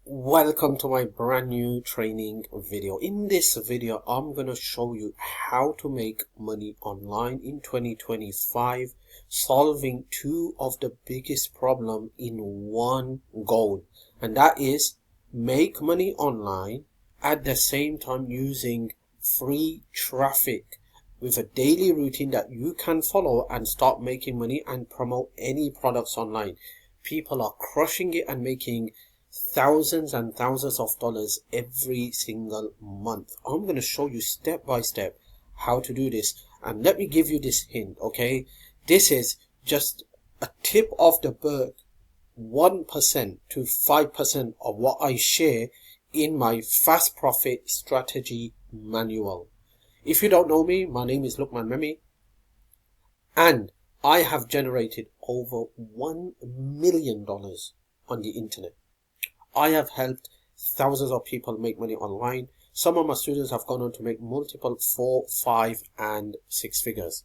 Welcome to my brand new training video. In this video, I'm going to show you how to make money online in 2025, solving two of the biggest problem in one goal. And that is make money online at the same time using free traffic with a daily routine that you can follow and start making money and promote any products online. People are crushing it and making thousands and thousands of dollars every single month. I'm going to show you step by step how to do this. And let me give you this hint, okay? This is just a tip of the berg, 1% to 5% of what I share in my fast profit strategy manual. If you don't know me, my name is Lukman Memi, and I have generated over $1 million on the internet. I have helped thousands of people make money online. Some of my students have gone on to make multiple 4, 5, and 6 figures.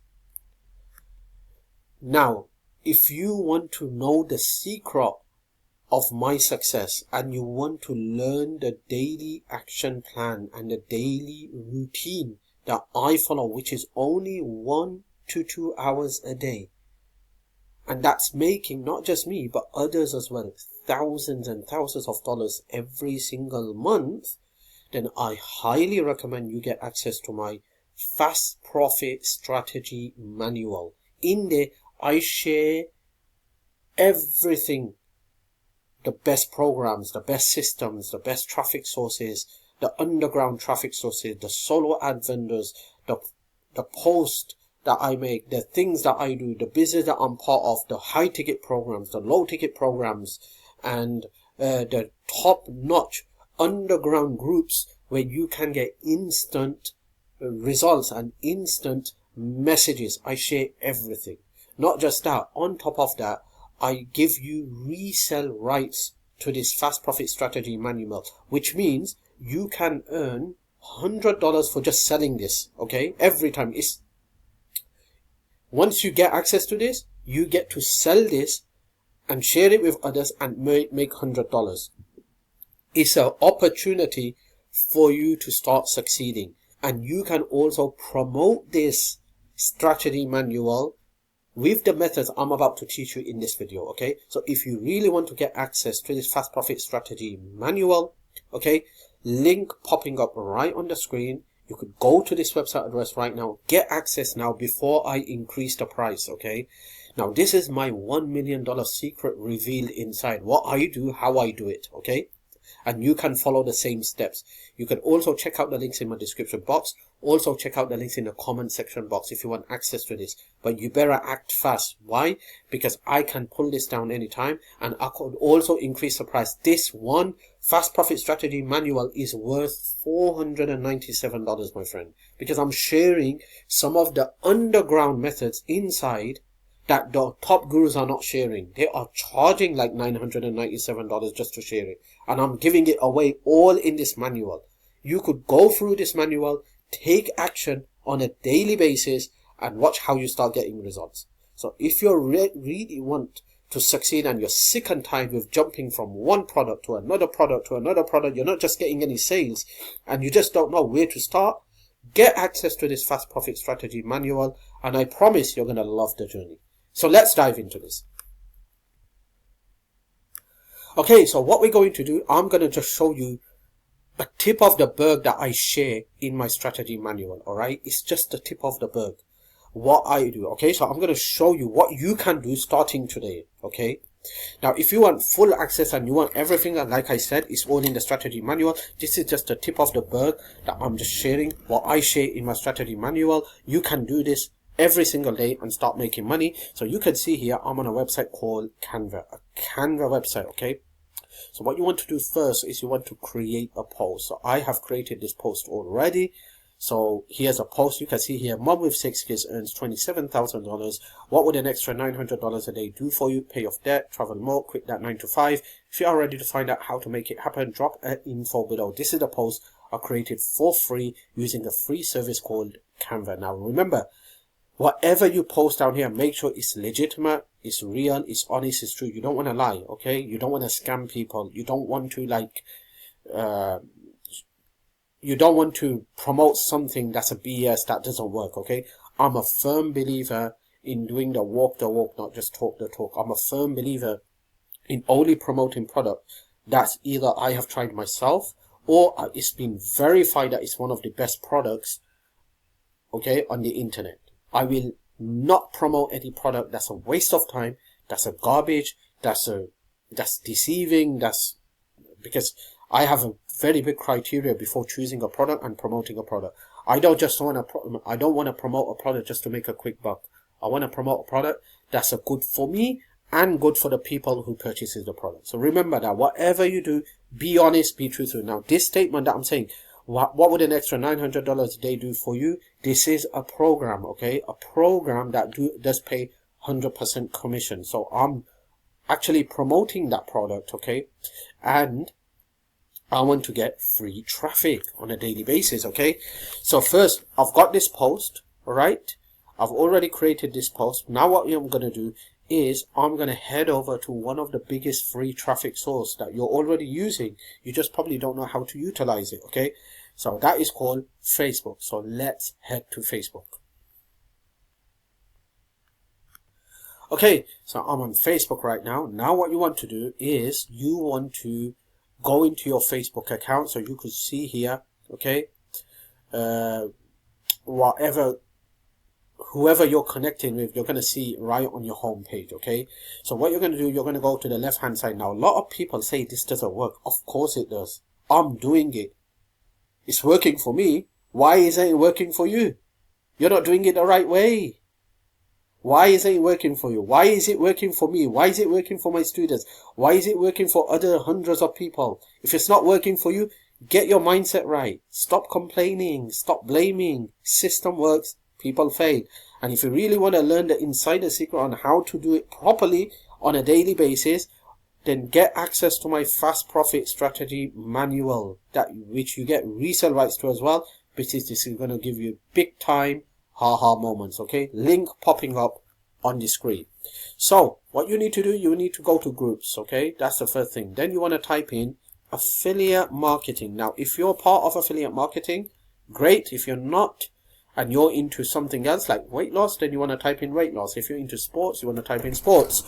Now, if you want to know the secret of my success and you want to learn the daily action plan and the daily routine that I follow, which is only 1 to 2 hours a day, and that's making not just me but others as well thousands and thousands of dollars every single month, then I highly recommend you get access to my fast profit strategy manual. In there I share everything: the best programs, the best systems, the best traffic sources, the underground traffic sources, the solo ad vendors, the post that I make, the things that I do, the business that I'm part of, the high ticket programs, the low ticket programs, and the top notch underground groups where you can get instant results and instant messages. I share everything. Not just that, on top of that, I give you resell rights to this fast profit strategy manual, which means you can earn $100 for just selling this, okay? Every time. Once you get access to this, you get to sell this and share it with others and make $100. It's an opportunity for you to start succeeding. And you can also promote this strategy manual with the methods I'm about to teach you in this video, okay? So if you really want to get access to this fast profit strategy manual, okay, link popping up right on the screen. You could go to this website address right now, get access now before I increase the price, okay? Now, this is my $1 million secret revealed inside. What I do, how I do it, okay? And you can follow the same steps. You can also check out the links in my description box. Also check out the links in the comment section box if you want access to this. But you better act fast. Why? Because I can pull this down anytime, and I could also increase the price. This one fast profit strategy manual is worth $497, my friend, because I'm sharing some of the underground methods inside that the top gurus are not sharing. They are charging like $997 just to share it. And I'm giving it away all in this manual. You could go through this manual, take action on a daily basis, and watch how you start getting results. So if you really want to succeed and you're sick and tired with jumping from one product to another product to another product, you're not just getting any sales, and you just don't know where to start, get access to this fast profit strategy manual, and I promise you're going to love the journey. So let's dive into this. Okay, so what we're going to do, I'm going to just show you a tip of the berg that I share in my strategy manual, alright? It's just the tip of the berg, what I do, okay? So I'm going to show you what you can do starting today, okay? Now, if you want full access and you want everything, like I said, it's all in the strategy manual. This is just the tip of the berg that I'm just sharing, what I share in my strategy manual. You can do this every single day and start making money. So you can see here, I'm on a website called Canva, a Canva website, okay? So what you want to do first is you want to create a post. So I have created this post already. So here's a post. You can see here, mom with 6 kids earns $27,000. What would an extra $900 a day do for you? Pay off debt, travel more, quit that 9 to 5. If you are ready to find out how to make it happen, drop an info below. This is the post I created for free using a free service called Canva. Now remember, Whatever you post down here, make sure it's legitimate, it's real, it's honest, it's true. You don't want to lie, okay? You don't want to scam people. You don't want to you don't want to promote something that's a BS that doesn't work, okay? I'm a firm believer in doing the walk, not just talk the talk. I'm a firm believer in only promoting product that's either I have tried myself or it's been verified that it's one of the best products, okay, on the internet. I will not promote any product that's a waste of time, that's a garbage, that's deceiving, because I have a very big criteria before choosing a product and promoting a product. I don't want to promote a product just to make a quick buck. I want to promote a product that's a good for me and good for the people who purchases the product. So remember that whatever you do, be honest, be truthful. Now, this statement that I'm saying, what would an extra $900 a day do for you? This is a program, okay? A program that does pay 100% commission. So I'm actually promoting that product, okay? And I want to get free traffic on a daily basis, okay? So first, I've got this post, all right? I've already created this post. Now what I'm going to do is I'm going to head over to one of the biggest free traffic source that you're already using. You just probably don't know how to utilize it, okay? So that is called Facebook. So let's head to Facebook. Okay, so I'm on Facebook right now. Now what you want to do is you want to go into your Facebook account. So you could see here, okay, whoever you're connecting with, you're going to see right on your home page, okay? So what you're going to do, you're going to go to the left hand side. Now, a lot of people say this doesn't work. Of course it does. I'm doing it. It's working for me. Why isn't it working for you? You're not doing it the right way. Why isn't it working for you? Why is it working for me? Why is it working for my students? Why is it working for other hundreds of people? If it's not working for you, get your mindset right. Stop complaining. Stop blaming. System works. People fail. And if you really want to learn the insider secret on how to do it properly on a daily basis, then get access to my fast profit strategy manual, which you get resell rights to as well, because this is going to give you big time haha moments, okay? Link popping up on the screen. So what you need to do, you need to go to groups, okay? That's the first thing. Then you want to type in affiliate marketing. Now, if you're part of affiliate marketing, great. If you're not, and you're into something else like weight loss, then you want to type in weight loss. If you're into sports, you want to type in sports.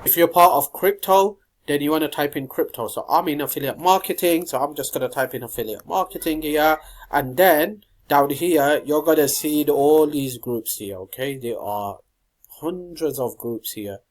If you're part of crypto, then you want to type in crypto. So I'm in affiliate marketing, so I'm just going to type in affiliate marketing here. And then down here, you're going to see all these groups here, okay? There are hundreds of groups here.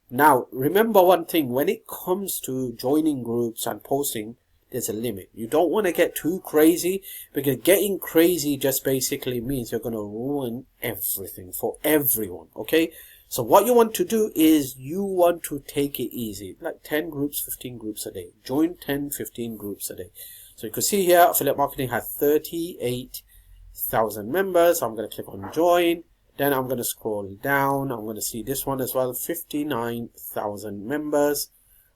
Now, remember one thing, when it comes to joining groups and posting, there's a limit. You don't want to get too crazy, because getting crazy just basically means you're going to ruin everything for everyone, okay? So what you want to do is you want to take it easy, like 10 groups, 15 groups a day. Join 10, 15 groups a day. So you can see here, affiliate marketing has 38,000 members. I'm going to click on join. Then I'm going to scroll down. I'm going to see this one as well, 59,000 members.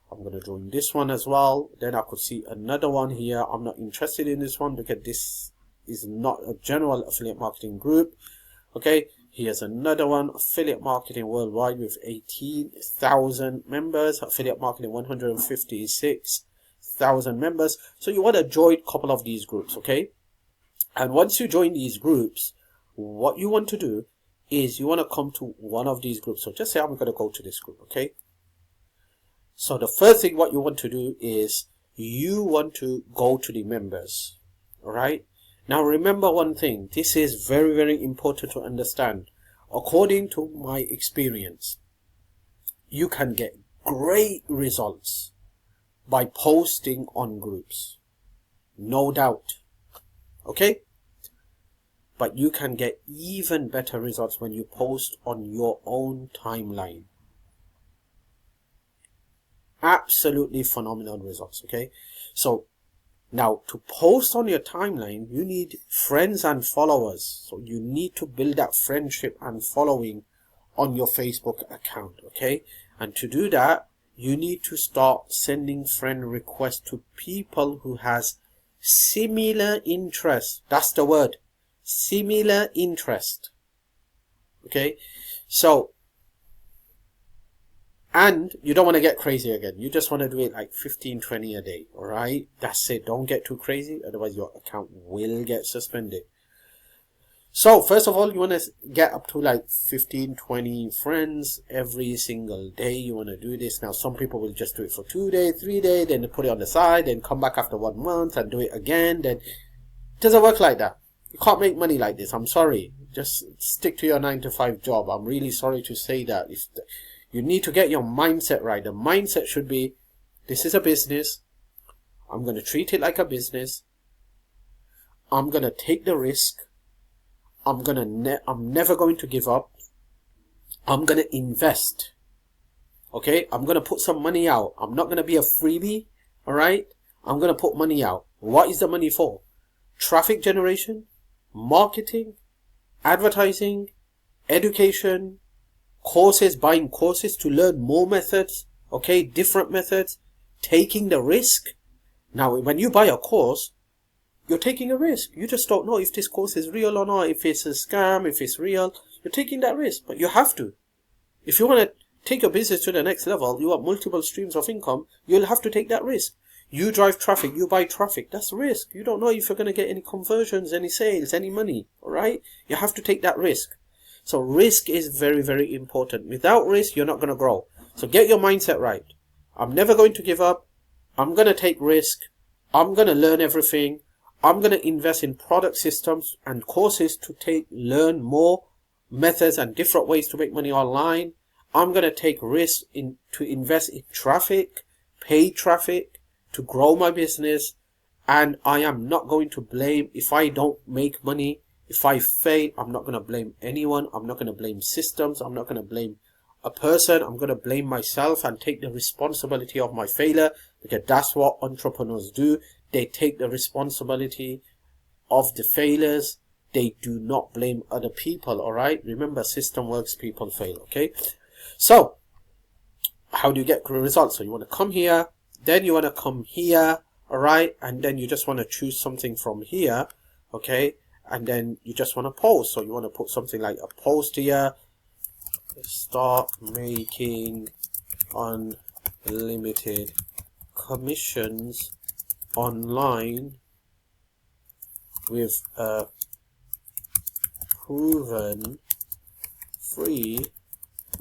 I'm going to join this one as well. Then I could see another one here. I'm not interested in this one because this is not a general affiliate marketing group. Okay, here's another one, affiliate marketing worldwide with 18,000 members. Affiliate marketing 156,000 members. So you want to join a couple of these groups, okay? And once you join these groups, what you want to do is you want to come to one of these groups. So just say I'm going to go to this group, okay? So the first thing what you want to do is you want to go to the members, all right? Now remember one thing, this is very, very important to understand. According to my experience, you can get great results by posting on groups, no doubt, okay? But you can get even better results when you post on your own timeline. Absolutely phenomenal results, okay? So now, to post on your timeline, you need friends and followers. So you need to build that friendship and following on your Facebook account, okay? And to do that, you need to start sending friend requests to people who has similar interest. That's the word, similar interest. Okay, so, and you don't want to get crazy again. You just want to do it like 15, 20 a day. All right, that's it. Don't get too crazy, otherwise your account will get suspended. So first of all, you want to get up to like 15, 20 friends every single day. You want to do this. Now, some people will just do it for 2 days, 3 days, then they put it on the side, then come back after 1 month and do it again. Then it doesn't work like that. You can't make money like this. I'm sorry. Just stick to your 9 to 5 job. I'm really sorry to say that. You need to get your mindset right. The mindset should be, this is a business. I'm going to treat it like a business. I'm going to take the risk. I'm never going to give up. I'm going to invest. Okay? I'm going to put some money out. I'm not going to be a freebie. All right? I'm going to put money out. What is the money for? Traffic generation, marketing, advertising, education, courses, buying courses to learn more methods. Okay? Different methods. Taking the risk. Now, when you buy a course, you're taking a risk. You just don't know if this course is real or not, if it's a scam, if it's real. You're taking that risk, but you have to. If you want to take your business to the next level, you want multiple streams of income, you'll have to take that risk. You drive traffic, you buy traffic. That's risk. You don't know if you're going to get any conversions, any sales, any money. All right? You have to take that risk. So risk is very, very important. Without risk, you're not going to grow. So get your mindset right. I'm never going to give up. I'm going to take risk. I'm going to learn everything. I'm going to invest in product systems and courses to learn more methods and different ways to make money online. I'm going to take risks to invest in traffic, paid traffic, to grow my business. And I am not going to blame if I don't make money. If I fail, I'm not going to blame anyone. I'm not going to blame systems. I'm not going to blame a person. I'm going to blame myself and take the responsibility of my failure, because that's what entrepreneurs do. They take the responsibility of the failures. They do not blame other people, all right? Remember, system works, people fail, okay? So, how do you get good results? So you want to come here, then you want to come here, all right? And then you just want to choose something from here, okay? And then you just want to post. So you want to put something like a post here. Start making unlimited commissions online with a proven free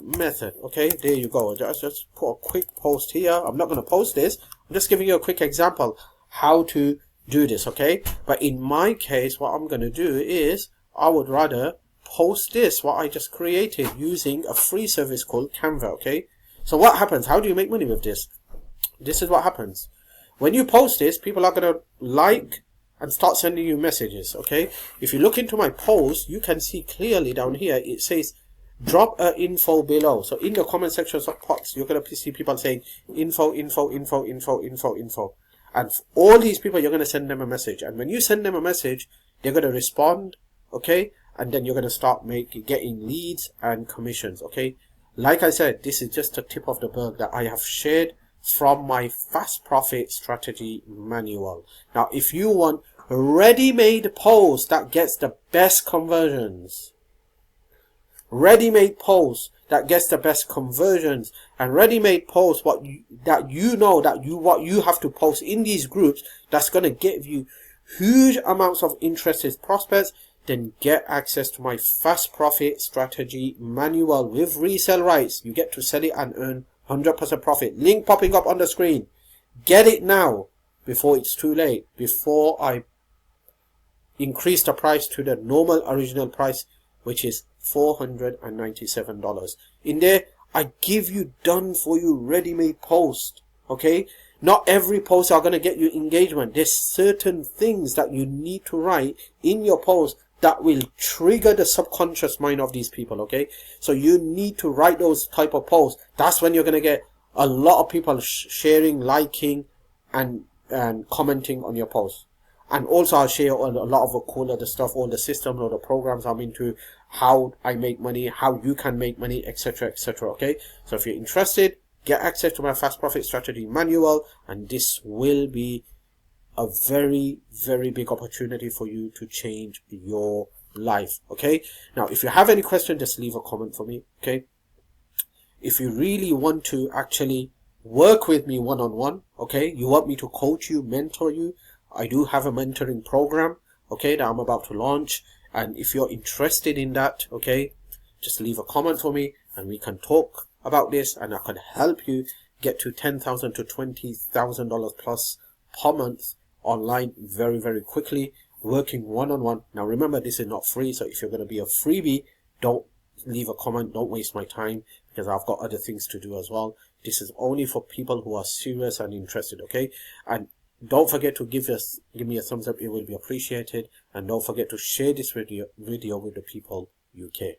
method. Okay, there you go. Just put a quick post here. I'm not going to post this. I'm just giving you a quick example how to do this. Okay, but in my case, what I'm going to do is I would rather post this, what I just created, using a free service called Canva. Okay, so what happens? How do you make money with this? This is what happens. When you post this, people are going to like and start sending you messages, okay? If you look into my post, you can see clearly down here, it says, drop a info below. So in the comment sections of posts, you're going to see people saying, info. And all these people, you're going to send them a message. And when you send them a message, they're going to respond, okay? And then you're going to start getting leads and commissions, okay? Like I said, this is just a tip of the berg that I have shared from my fast profit strategy manual. Now, if you want ready-made posts that gets the best conversions, ready-made posts that gets the best conversions, and ready-made posts what you have to post in these groups that's going to give you huge amounts of interested prospects, then get access to my fast profit strategy manual with resell rights. You get to sell it and earn 100% profit. Link popping up on the screen. Get it now before it's too late, before I increase the price to the normal original price, which is $497. In there, I give you done for you ready-made post. Okay, not every post are going to get you engagement. There's certain things that you need to write in your post that will trigger the subconscious mind of these people, okay? So you need to write those type of posts. That's when you're going to get a lot of people sharing, liking, and commenting on your post. And also I'll share a lot of cool other stuff, all the systems, all the programs I'm into, how I make money, how you can make money, etc., etc., okay? So if you're interested, get access to my fast profit strategy manual, and this will be a very, very big opportunity for you to change your live. Okay, now if you have any question, just leave a comment for me. Okay, if you really want to actually work with me one-on-one, okay, you want me to coach you, mentor you, I do have a mentoring program, okay, that I'm about to launch. And if you're interested in that, okay, just leave a comment for me and we can talk about this, and I can help you get to $10,000 to $20,000 plus per month online very, very quickly, working one-on-one. Now remember, this is not free, so if you're going to be a freebie, don't leave a comment, don't waste my time, because I've got other things to do as well. This is only for people who are serious and interested, okay? And don't forget to give me a thumbs up, it will be appreciated. And don't forget to share this video with the people you care.